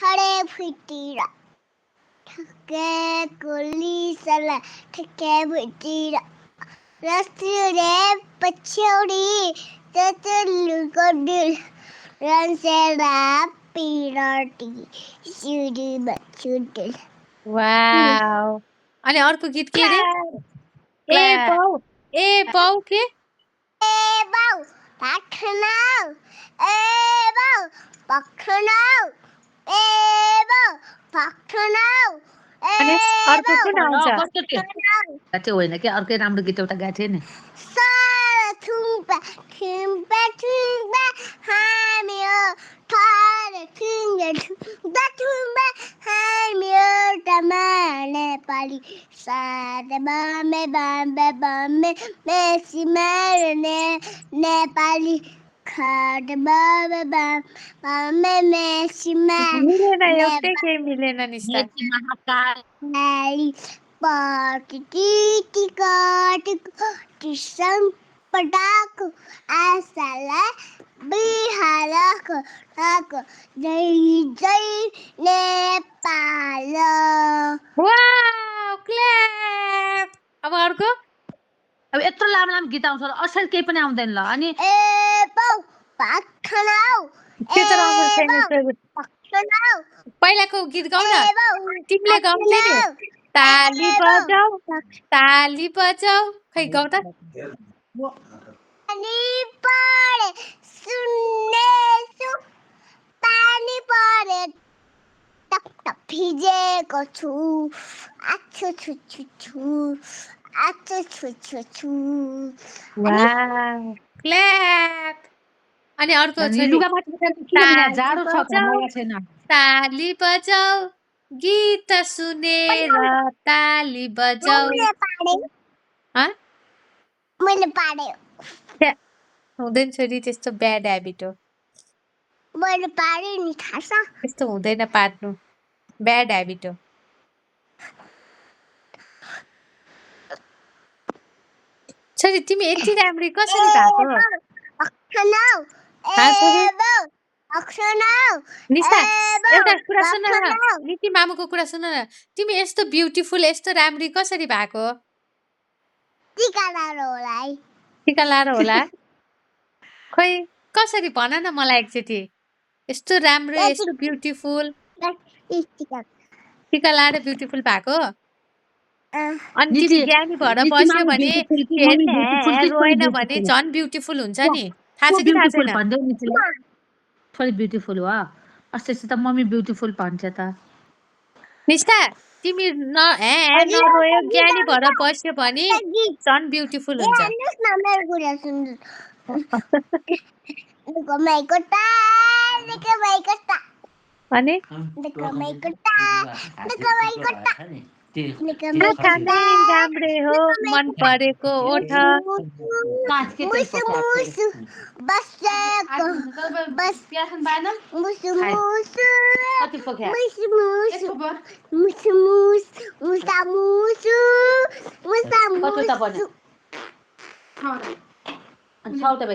खडे फुटेर ठक्केको लिसला ठक्के भुटेर रस्तिरे पछ्यौरी चचलुको डुल रन्सेरा पिरटी सुरुमा छुटुल वाव अनि अर्को गीत के रे ए बाउ के ए बाउ भात खानाउ ए बाउ भात खानाउ ए बाउ भात खानाउ अनि अर्को कुन आउँछ त्यो होइन कि अर्कै राम्रो गीत एउटा गाएको थियो नि सारा थुम्पा थुम्पा थुम्पा हामी हो थारा थुम्पा थुम्पा थुम्पा हामी एउटा नेपाली सारा बम्बे बम्बे बम्बे मेसी मार्ने नेपाली खाड बम्बे बम्बे मेसी मिलेन एउटै केही मिलेन निस्ता नेपाली टी काटको पटाको आशालाई बिहारको जय जय नेपाल वाव क्ल्याप अब अर्को अब यत्रो लामो लामो गीत आउँछ असर केही पनि आउँदैन ल अनि ए बाउ भात खानाउ त्यो त राम्रो छैन पहिलाको गीत गाउन तिमीले गाउँथे नि ताली बजाऊ खै गाउ त पानी परे सुन्नेछु पानी परे टक टक भिजेको छु आछु छु छु छु आछु छु छु छु वाव क्ल्याप अनि अर्को छ नि जाडो छ मलाई छैन ताली बजाऊ गीत सुनेर ताली बजाऊ मैले पाडे हुँदैन छोरी त्यस्तो ब्याड ह्याबिट हो मैले पाडे नि थाहा छ त्यस्तो हुँदैन पाड्नु ब्याड ह्याबिट हो छोरी तिमी यति राम्री कसरी भएको निस्ता एउटा कुरा सुन न नीति मामुको कुरा सुन न तिमी यस्तो ब्युटिफुल यस्तो राम्री कसरी भएको टीका लाएर होला खोइ कसरी भन न मलाई एकचोटि यस्तो राम्रो यस्तो ब्युटिफुल टीका लाएर ब्युटिफुल भएको अनि तिमी ज्ञानी भएर बस्यो भने रोएन भने झन् ब्युटिफुल हुन्छ नि थाहा छ कि थाहा छैन थोरै ब्युटिफुल हो अस्ति त मम्मी ब्युटिफुल भन्छ त निष्ठा तिमी नरोयो ज्ञानी भएर बस्यो भने झन् ब्युटिफुल हुन्छ अनि राम्रै हो मन परेको ओठ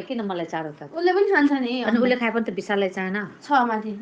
किन मलाई चारो त उसले पनि खान्छ नि अनि उसले खाए पनि त विशाललाई चाहना छ माथि